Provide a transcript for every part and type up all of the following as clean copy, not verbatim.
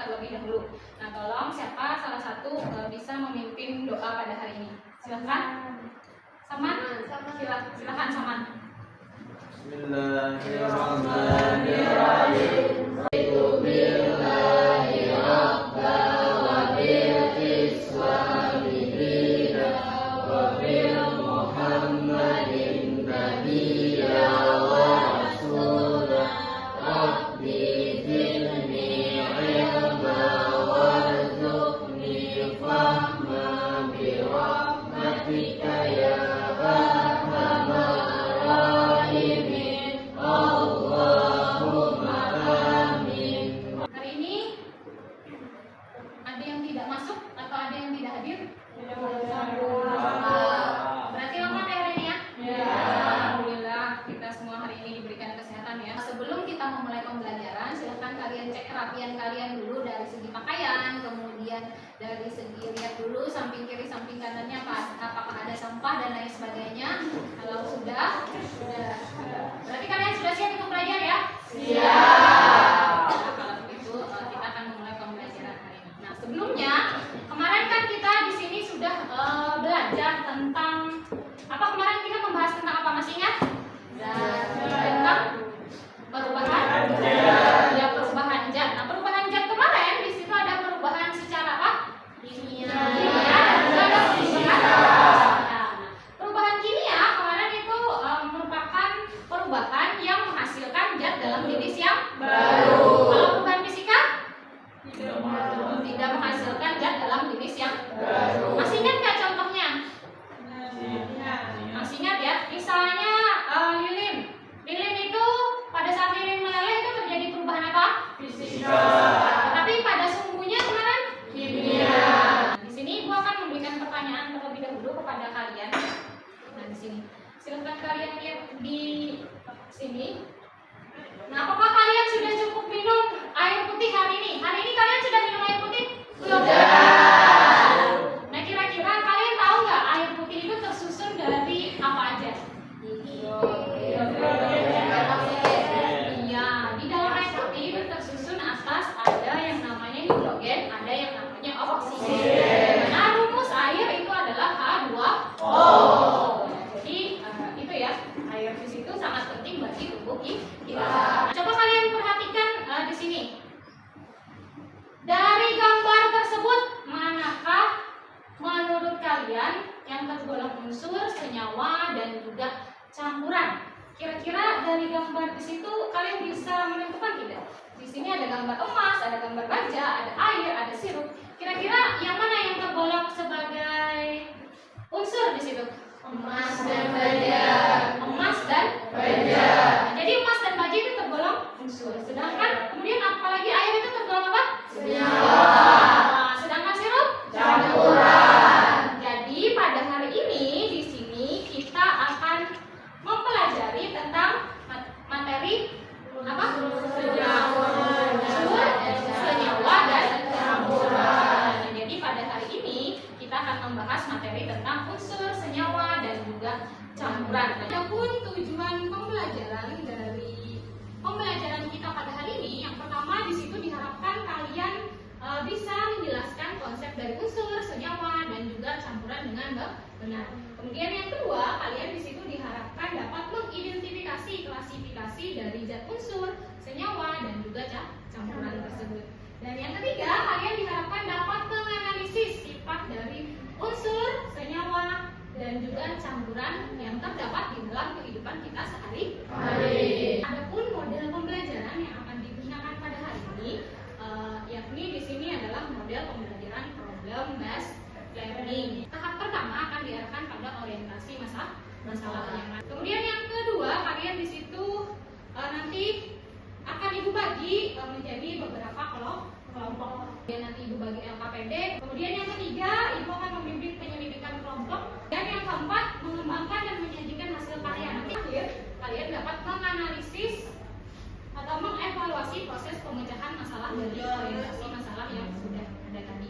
terlebih dahulu. Nah, tolong siapa salah satu bisa memimpin doa pada hari ini? Silakan. Saman? Silakan Saman. Bismillahirrahmanirrahim. Kerapian kalian dulu dari segi pakaian, kemudian dari segi lihat dulu samping kiri samping kanannya apakah ada sampah dan lain sebagainya. Kalau sudah, berarti kalian sudah siap untuk belajar ya? Siap. Nah, kalau begitu kita akan memulai pembelajaran hari ini. Nah, sebelumnya kemarin kan kita di sini sudah belajar tentang apa? Kemarin kita membahas tentang apa, masih ingat? Tentang perubahan ya, perubahan zat. Nah, perubahan zat kemarin di situ ada perubahan secara apa? Kimia. Dan juga ada perubahan. Nah, perubahan kimia kemarin itu merupakan perubahan yang menghasilkan zat dalam jenis yang baru. Kalau perubahan fisika tidak menghasilkan zat dalam jenis yang baru. Masih ingat nggak contohnya? Masih ingat ya? Misalnya lilin itu pada saat lilin meleleh itu terjadi perubahan apa? Fisika. Tapi pada sumbunya kemarin kimia. Nah, di sini Ibu akan memberikan pertanyaan terlebih dahulu kepada kalian. Nah, di sini silakan kalian lihat di sini. Nah, apakah kalian sudah cukup minum air putih hari ini? Hari ini kalian sudah minum air putih? Belum. Nah, kira-kira kalian tahu nggak air putih itu tersusun dari apa aja? Iya, di dalam air putih itu tersusun atas ada yang namanya hidrogen, ada yang namanya oksigen. Nah, rumus air itu adalah H2O. Jadi itu ya, air di situ sangat penting bagi tubuh kita. Coba kalian perhatikan di sini. Dari gambar tersebut, manakah menurut kalian yang tergolong unsur, senyawa, dan juga campuran? Kira-kira dari gambar di situ kalian bisa menentukan tidak? Di sini ada gambar emas, ada gambar baja, ada air, ada sirup. Kira-kira yang mana yang tergolong sebagai unsur di situ? Emas dan baja. Emas dan baja. Nah, jadi emas dan baja itu tergolong unsur. Sedangkan kemudian apalagi air itu tergolong apa? Senyawa. Nah, sedangkan sirup? Campuran. Jadi pada hari ini di sini kita akan mempelajari tentang materi apa? Senyawa dan campuran. Nah, jadi pada hari ini kita akan membahas materi tentang unsur, senyawa, dan juga campuran. Adapun tujuan pembelajaran dari pembelajaran kita pada hari ini, yang pertama di situ diharapkan kalian bisa menjelaskan konsep dari unsur, senyawa, dan juga campuran dengan benar. Kemudian yang kedua, kalian di situ diharapkan dapat mengidentifikasi klasifikasi dari zat unsur, senyawa, dan juga campuran tersebut. Dan yang ketiga, kalian diharapkan dapat menganalisis sifat dari unsur, senyawa, dan juga campuran yang terdapat di dalam kehidupan kita sehari-hari. Adapun model pembelajaran yang akan digunakan pada hari ini, yakni di sini adalah model pembelajaran problem based learning. Tahap pertama akan diarahkan pada orientasi masalahnya. Kemudian yang kedua, kalian di situ nanti akan Ibu bagi menjadi beberapa kelompok. Kemudian nanti Ibu bagi LKPD. Kemudian yang ketiga, Ibu akan membimbing penyelidikan kelompok. Dan yang keempat, mengembangkan dan menyajikan hasil karya. Nanti akhir kalian dapat menganalisis atau mengevaluasi proses pemecahan masalah dari orientasi masalah yang sudah ada tadi.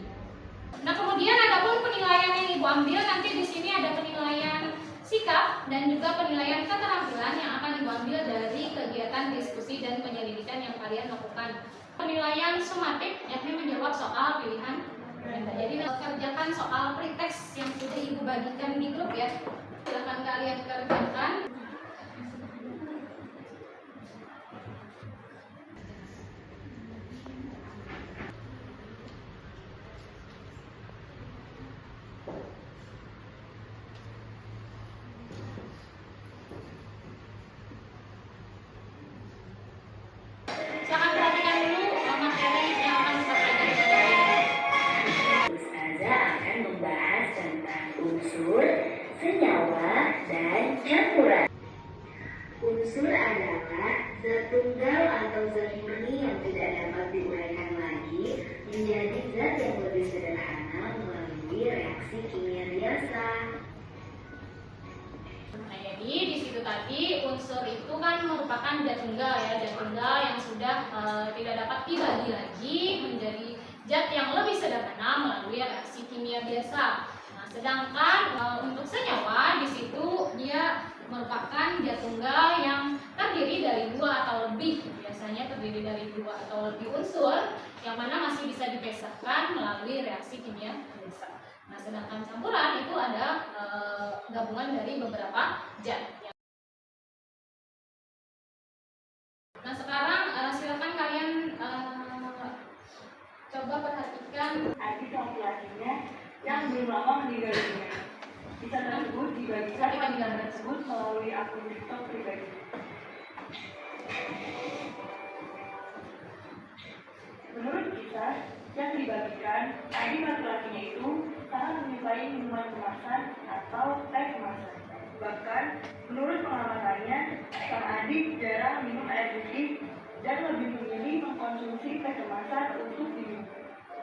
Nah, kemudian ada pun penilaian yang Ibu ambil nanti di sini ada penilaian sikap dan juga penilaian keterampilan yang akan Ibu ambil dari kegiatan diskusi dan penyelidikan yang kalian lakukan. Penilaian somatik yakni menjawab soal pilihan ganda. Jadi kerjakan soal preteks yang sudah Ibu bagikan di grup ya. Silakan kalian kerjakan. Silakan perhatikan dulu materi yang akan kita pelajari. Ustazah akan membahas tentang unsur, senyawa, dan campuran. Unsur adalah zat tunggal atau zat murni yang tidak dapat diuraikan lagi menjadi zat yang lebih sederhana melalui reaksi kimia biasa. Nah, jadi di situ tadi unsur itu kan merupakan zat tunggal ya, zat tunggal yang sudah tidak dapat dibagi lagi menjadi zat yang lebih sederhana melalui reaksi kimia biasa. Nah, sedangkan untuk senyawa di situ dia merupakan zat tunggal yang terdiri dari 2 atau lebih, biasanya terdiri dari 2 atau lebih unsur yang mana masih bisa dipisahkan melalui reaksi kimia biasa. Nah, sedangkan campuran itu ada gabungan dari beberapa zat. Nah, sekarang silakan kalian coba perhatikan adik laki-lakinya yang belum lama meninggal dunia. Kisah tersebut dibagikan pada tersebut melalui akun TikTok pribadi. Menurut kisah yang dibagikan, adik laki-lakinya itu sangat menyukai minuman kemasan atau teh kemasan. Bahkan, menurut pengamatannya, sang adik jarang minum air putih dan lebih memilih mengkonsumsi teh kemasan untuk diminum.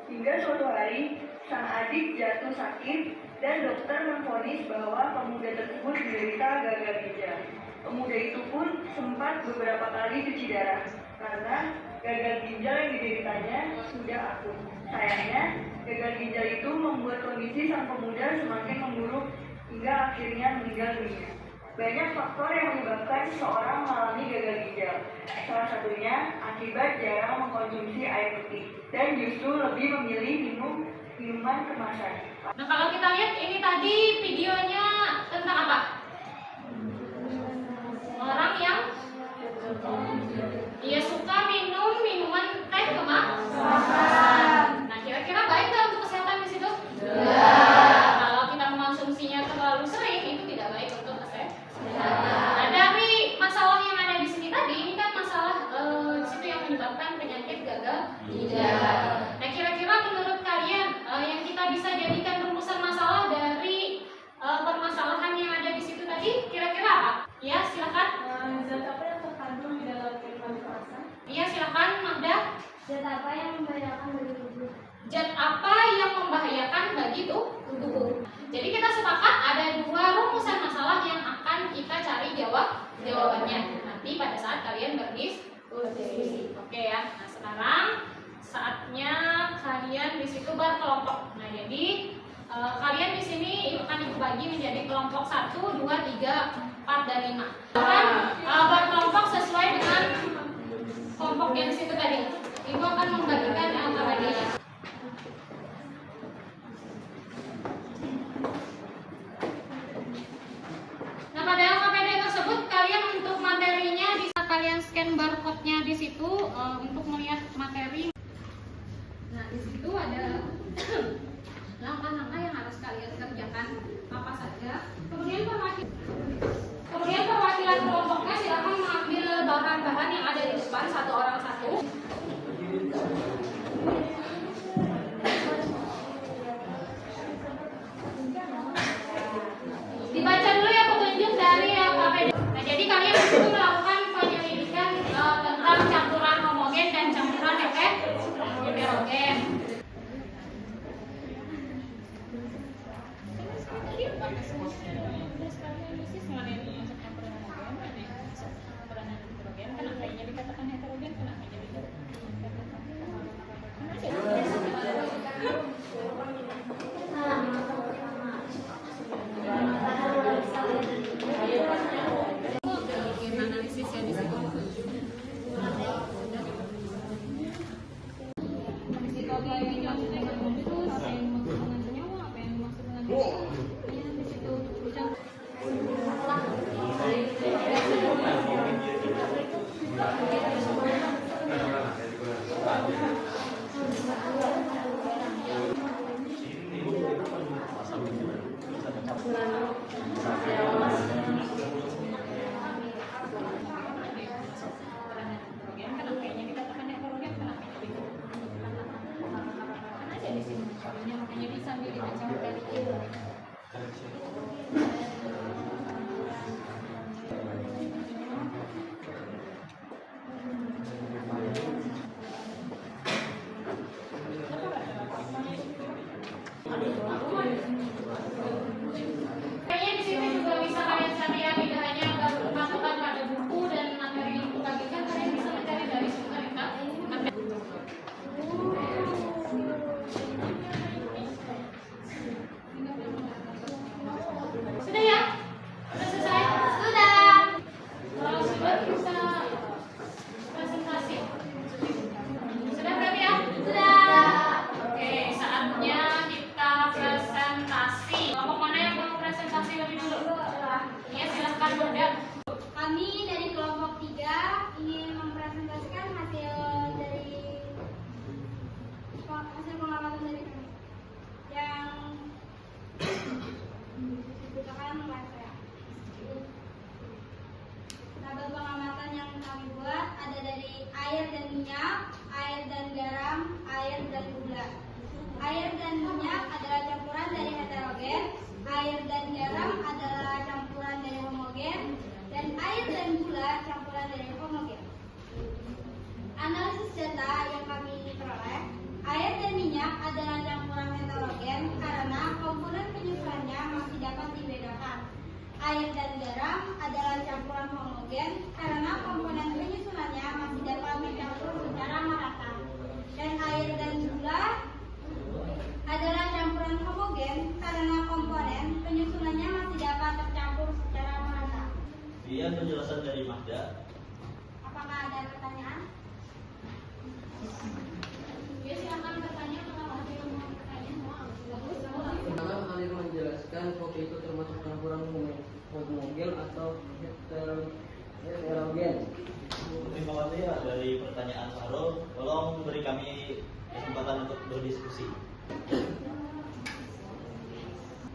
Hingga suatu hari, sang adik jatuh sakit dan dokter memvonis bahwa pemuda tersebut menderita gagal ginjal. Pemuda itu pun sempat beberapa kali cuci darah karena gagal ginjal yang dideritanya sudah akut. Sayangnya, gagal ginjal itu membuat kondisi sang pemuda semakin memburuk hingga akhirnya meninggal dunia. Banyak faktor yang menyebabkan seseorang mengalami gagal ginjal. Salah satunya akibat jarang mengkonsumsi air putih dan justru lebih memilih minuman kemasan. Nah, kalau kita lihat ini tadi videonya tentang apa? Orang yang dia suka minum minuman teh kemasan. Nah, kira-kira baik nggak untuk kesehatan di situ? Kalau kita mengkonsumsinya terlalu sering, itu tidak baik untuk kesehatan. Nah, dari masalah yang ada di sini tadi, ini kan masalah di situ yang menyebabkan penyakit gagal ginjal. Nah, kira-kira menurut kalian yang kita bisa jadikan rumusan masalah dari permasalahan yang ada di situ tadi, kira-kira apa? Ya, silakan. Zat apa yang terkandung di dalam minuman kemasan? Iya, silakan, Magda. Zat apa yang membahayakan bagi tubuh? Zat apa yang membahayakan bagi tubuh? Jadi kita sepakat ada 2 rumusan masalah yang akan kita cari jawabannya nanti pada saat kalian berdiskusi. Oke ya. Nah, sekarang saatnya kalian di situ berkelompok. Nah, jadi kalian di sini akan dibagi menjadi kelompok 1, 2, 3, 4 dan 5. Akan berkelompok sesuai dengan kelompok yang di situ tadi. Ibu akan membagikan LKPD-nya. Nah, pada LKPD tersebut kalian untuk materinya bisa kalian scan barcode-nya di situ untuk melihat materi. Nah, di situ ada langkah-langkah yang harus kalian kerjakan apa saja. Kemudian perwakilan kelompoknya silakan mengambil bahan-bahan yang ada di depan, 1 orang 1. Apa yang dimaksud dengan unsur, apa yang dimaksud dengan senyawa, apa yang dimaksud dengan ya, di situ bisa. Makanya disambil dibaca dari itu. Kayaknya di sini juga bisa kalian cari ya, tidak hanya patokan pada buku dan materi yang dibagikan, kalian bisa mencari dari sumber ya. Sudah ya? Sudah selesai? Sudah. Kalau sudah bisa presentasi. Sudah berarti ya? Sudah. Oke, saatnya kita presentasi. Kelompok mana yang mau presentasi lebih dulu? Ya, silahkan Bunda. Kami dari kelompok 3 ingin mempresentasikan hasil pengamatan dari kami yang dibutuhkan oleh saya. Tabel pengamatan yang kami buat ada dari air dan minyak, air dan garam, air dan gula. Air dan minyak adalah campuran dari heterogen, air dan garam adalah campuran dari homogen, dan air dan gula campuran dari homogen. Analisis data yang kami peroleh, air dan minyak adalah campuran heterogen karena komponen penyusunannya masih dapat dibedakan. Air dan garam adalah campuran homogen karena komponen penyusunannya masih dapat dicampur secara merata. Dan air dan gula adalah campuran homogen karena komponen penyusunannya masih dapat tercampur secara merata. Sekian penjelasan dari Magda. Apakah ada pertanyaan? Ya, silakan bertanya kalau ada yang mau bertanya. Pertama kali menjelaskan kopi itu termasuk campuran homogen atau heterogen. Terima kasih ya dari pertanyaan Sahrul. Tolong beri kami kesempatan untuk berdiskusi.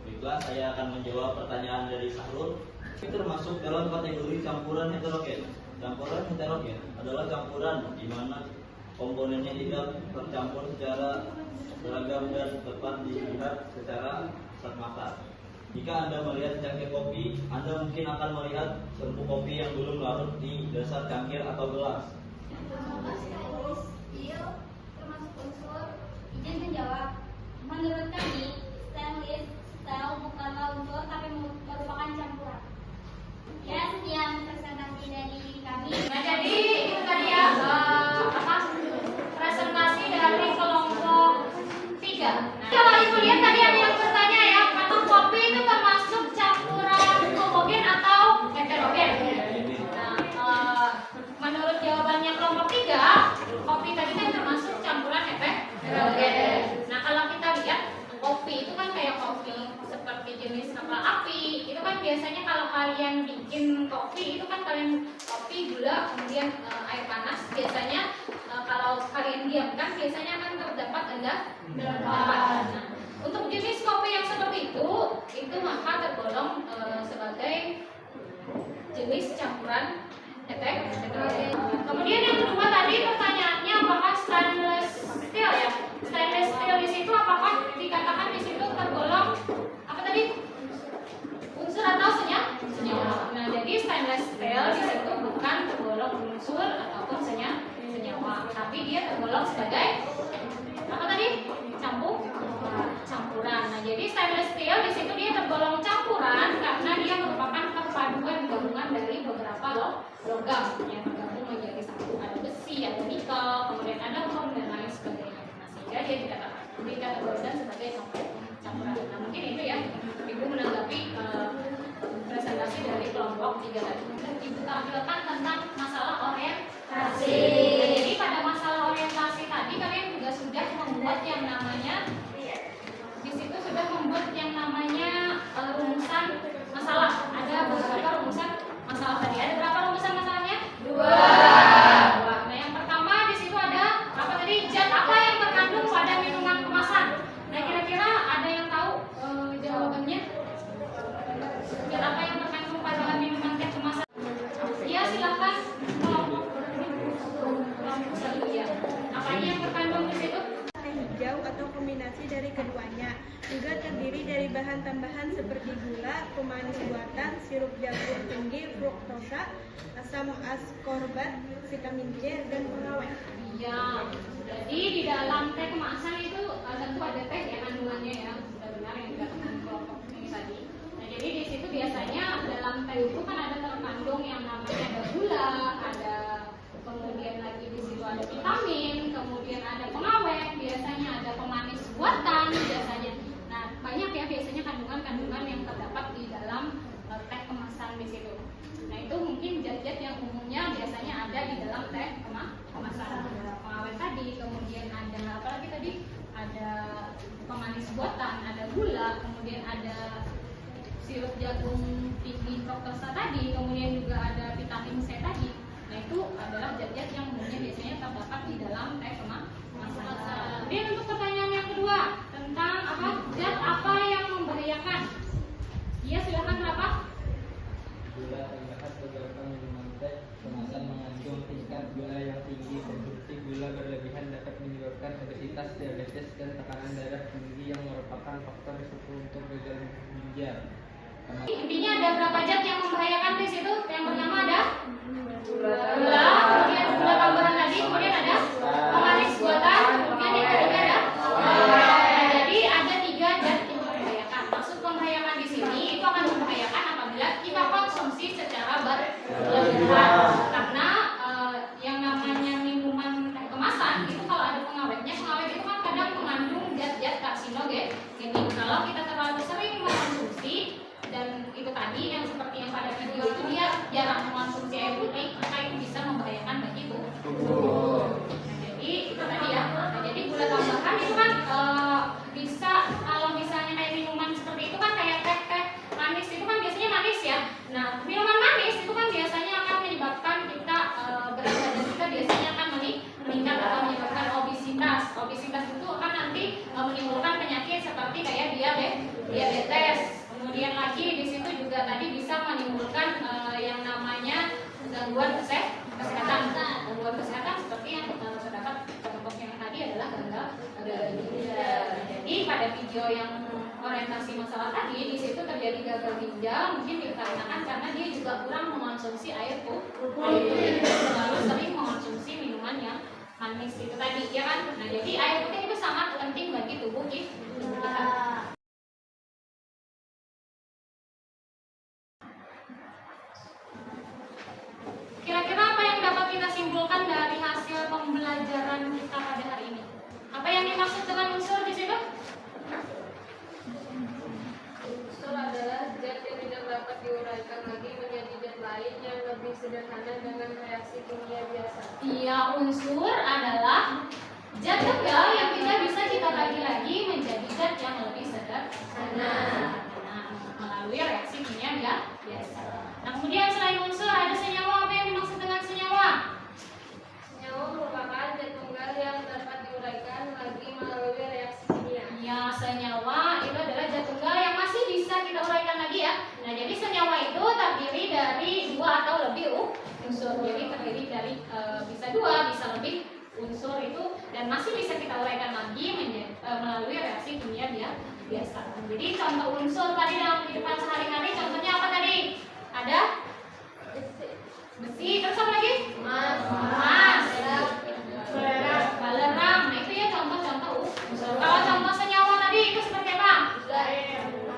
Baiklah, saya akan menjawab pertanyaan dari Sahrul. Ini termasuk dalam kategori campuran heterogen. Campuran heterogen adalah campuran di mana komponennya tidak tercampur secara seragam dan tepat dilihat secara kasat mata. Jika Anda melihat cangkir kopi, Anda mungkin akan melihat serbuk kopi yang belum larut di dasar cangkir atau gelas. Termasuk unsur. Izin menjawab. Menurut kami, stainless steel bukanlah unsur tapi merupakan campuran. Ya, sekian presentasi dari kami. Nah, jadi itu tadi ya presentasi dari kelompok 3. Nah, kalau Ibu lihat tadi ada yang bertanya ya, apakah kopi itu termasuk campuran homogen atau heterogen? Nah, menurut jawabannya kelompok 3, kopi tadi kan termasuk campuran heterogen. Nah, kalau kita lihat kopi itu kan kayak kopi seperti jenis kapal api. Itu kan biasanya kalau kalian bikin kopi itu kan kalian kopi, gula, kemudian air panas. Biasanya kalau kalian diamkan biasanya akan terdapat endapan. Nah, untuk jenis kopi yang seperti itu maka tergolong sebagai jenis campuran heterogen. Kemudian yang kedua tadi pertanyaannya apakah stainless steel ya? Stainless steel di situ apakah dikatakan di situ tergolong apa tadi? Unsur atau senyawa? Nah, jadi stainless steel di situ bukan tergolong unsur ataupun senyawa, tapi dia tergolong sebagai apa tadi? Campuran. Nah, jadi stainless steel di situ dia tergolong campuran karena dia merupakan perpaduan gabungan dari beberapa logam yang bergabung menjadi satu. Ada besi, ada nikel, kemudian ada krom dan lain sebagainya. Nah, sehingga dia dikategorikan sebagai campuran. Nah, mungkin itu ya Ibu menanggapi presentasi dari kelompok 3 tadi. Ibu tampilkan tentang masalah orientasi. Jadi pada masalah orientasi tadi kalian juga sudah membuatnya keduanya. Juga terdiri dari bahan tambahan seperti gula, pemanis buatan, sirup jagung tinggi, fruktosa, asam askorbat, vitamin C, dan pengawet. Iya, jadi di dalam teh kemasan itu tentu ada teh ya kandungannya ya, sudah benar yang dikatakan kelompok ini tadi. Nah, jadi di situ biasanya dalam teh itu kan ada terkandung yang namanya ada gula, ada kemudian lagi di situ ada vitamin, kemudian ada pengawet, biasanya ada pemanis buatan biasanya. Nah, banyak ya biasanya kandungan-kandungan yang terdapat di dalam teh kemasan di situ. Nah, itu mungkin zat-zat yang umumnya biasanya ada di dalam teh kemasan. Ada pengawet tadi, kemudian ada apa lagi tadi? Ada pemanis buatan, ada gula, kemudian ada sirup jagung tinggi fruktosa tadi, kemudian juga ada vitamin C tadi. Nah, itu adalah zat-zat yang umumnya biasanya terdapat di dalam teh kemasan. Kemudian untuk pertanyaan yang kedua tentang apa? Zat apa yang membahayakan? Iya, silakan kenapa? Gula terlihat beberapa minuman teh kemasan mengandung tingkat gula yang tinggi. Konsumsi gula berlebihan dapat menyebabkan obesitas, diabetes, dan tekanan darah tinggi yang merupakan faktor risiko untuk gagal ginjal. Intinya ada berapa zat yang membahayakan di situ? Yang pertama ada gula, kemudian gula tambahan tadi, kemudian ada pemanis buatan, kemudian yang ketiga ada. Nah, jadi ada 3 zat yang membahayakan. Maksud membahayakan di sini itu akan membahayakan apabila kita konsumsi secara berlebihan. Karena yang namanya minuman teh kemasan itu kalau ada pengawetnya, pengawet itu kan kadang mengandung zat-zat karsinogen. Jadi kalau kita terlalu sering mengkonsumsi dan itu tadi yang seperti yang pada video itu dia jarang mengkonsumsi air putih, maka itu bisa membahayakan bagi tubuh. Nah, jadi itu tadi ya. Nah, jadi gula tambahan itu kan bisa kalau misalnya kayak minuman seperti itu kan kayak teh manis itu kan biasanya manis ya. Nah, minuman manis itu kan biasanya akan menyebabkan kita berat badan kita biasanya akan meningkat atau menyebabkan obesitas. Obesitas itu akan nanti menimbulkan penyakit seperti kayak diabetes. Kemudian lagi di situ juga tadi bisa menimbulkan yang namanya gangguan kesehatan. Gangguan kesehatan seperti yang terdapat contoh yang tadi adalah gagal ginjal. Jadi pada video yang orientasi masalah tadi di situ terjadi gagal ginjal mungkin dikarenakan karena dia juga kurang mengonsumsi air putih, terlalu sering mengonsumsi minuman yang manis itu tadi ya kan. Nah, jadi air putih itu sangat penting bagi tubuh kita. Kira-kira apa yang dapat kita simpulkan dari hasil pembelajaran kita pada hari ini? Apa yang dimaksud dengan unsur di situ? Unsur adalah zat yang tidak dapat diuraikan lagi menjadi zat lain yang lebih sederhana dengan reaksi kimia biasa. Iya, unsur adalah zat tunggal yang tidak bisa kita bagi lagi menjadi zat yang lebih sederhana melalui reaksi kimia biasa. Nah, kemudian selain unsur ada senyawa. Apa yang dimaksud dengan senyawa? Senyawa merupakan zat tunggal yang dapat diuraikan lagi melalui reaksi kimia. Ya, senyawa itu adalah zat tunggal yang masih bisa kita uraikan lagi ya. Nah, jadi senyawa itu terdiri dari 2 atau lebih unsur. Jadi terdiri dari bisa 2, bisa lebih unsur itu dan masih bisa kita uraikan lagi melalui reaksi kimia biasa. Jadi contoh unsur tadi dalam kehidupan sehari-hari contohnya apa tadi? Ada besi, terus apa lagi? Emas, balerang. Nah, itu ya contoh-contoh unsur. Kalau contoh senyawa tadi itu seperti apa?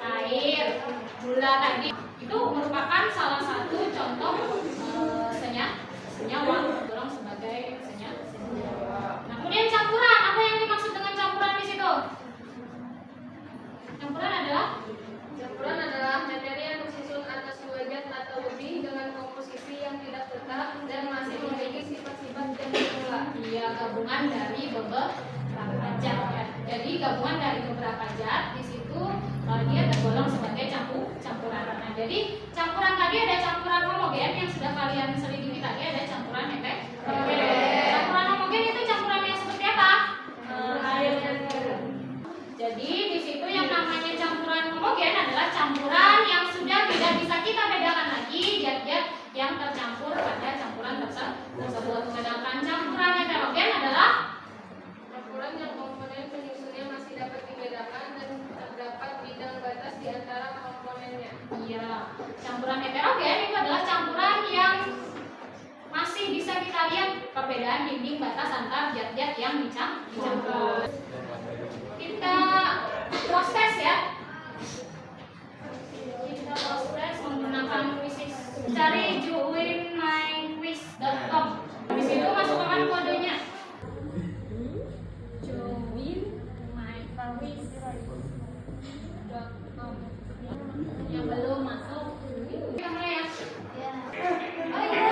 Air, gula tadi. Itu merupakan salah satu contoh senyawa, dorong sebagai senyawa. Nah, kemudian campuran. Apa yang dimaksud dengan campuran di situ? Campuran adalah materi yang tersusun atas 2 zat atau lebih dengan komposisi yang tidak tetap dan masih memiliki sifat-sifat yang berbeda. Iya, gabungan dari beberapa zat ya. Jadi gabungan dari beberapa zat di situ dia tergolong sebagai campuran. Nah, jadi campuran tadi ada campuran homogen yang sudah kalian selidiki tadi, ada campuran heterogen. Campuran homogen itu campuran yang seperti apa? Air dan garam. Jadi di situ yang namanya campuran homogen adalah campuran yang sudah tidak bisa kita bedakan lagi zat-zat yang tercampur pada campuran tersebut. Sedangkan campuran heterogen adalah Campuran yang komponen penyusunnya masih dapat dibedakan Campuran heterogen itu adalah campuran yang masih bisa kita lihat perbedaan dinding batas antar zat-zat yang dicampur. Kita proses ya. Kita proses menggunakan quiz. Cari joinmyquiz.com. Di situ masukkan kodenya. joinmyquiz.com. Yang belum masuk, kita mulai ya. Oh iya.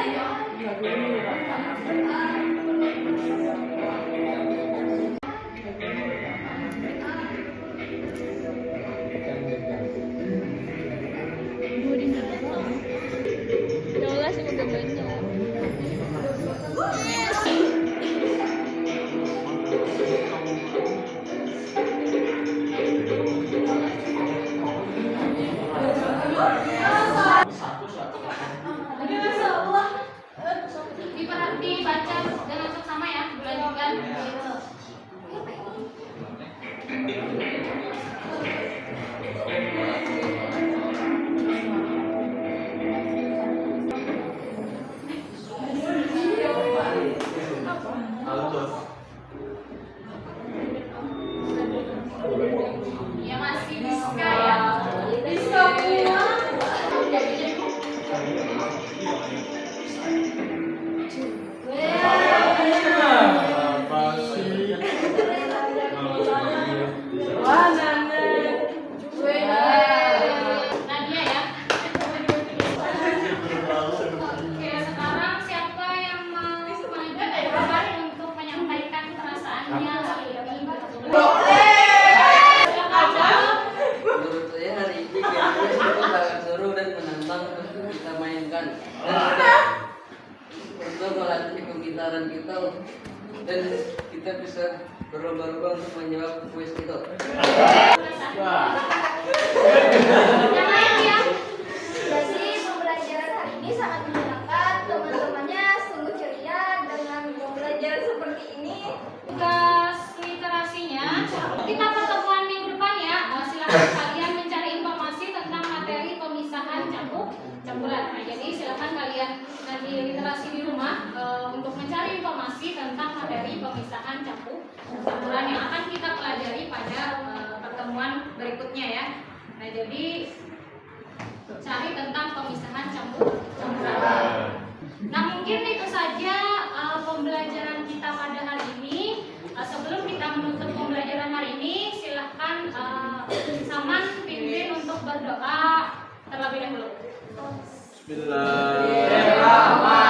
Dibaca dengan seksama ya, dilanjutkan. Ya masih Diska ya. Diska punya. Nadia ya. Oke, sekarang siapa yang mau maju untuk menyampaikan perasaannya ini? Menurut saya hari ini gamenya itu sangat seru dan menantang untuk kita mainkan. Dan untuk melatih kepintaran kita dan kita bisa berlomba-lomba untuk menjawab kuis itu. Yang lain ya. Jadi pembelajaran hari ini sangat menyenangkan, teman-temannya sungguh ceria dengan pembelajaran seperti ini. Tugas literasinya kita pertemuan minggu depan ya. Silakan kalian mencari informasi tentang materi pemisahan campuran. Nah, jadi silakan kalian nanti literasi di rumah untuk mencari informasi tentang materi pemisahan campuran yang akan kita pelajari pada pertemuan berikutnya ya. Nah, jadi cari tentang pemisahan campuran. Nah, mungkin itu saja pembelajaran kita pada hari ini. Sebelum kita menutup pembelajaran hari ini, silahkan Saman pimpin untuk berdoa terlebih dahulu. Bismillahirrahmanirrahim.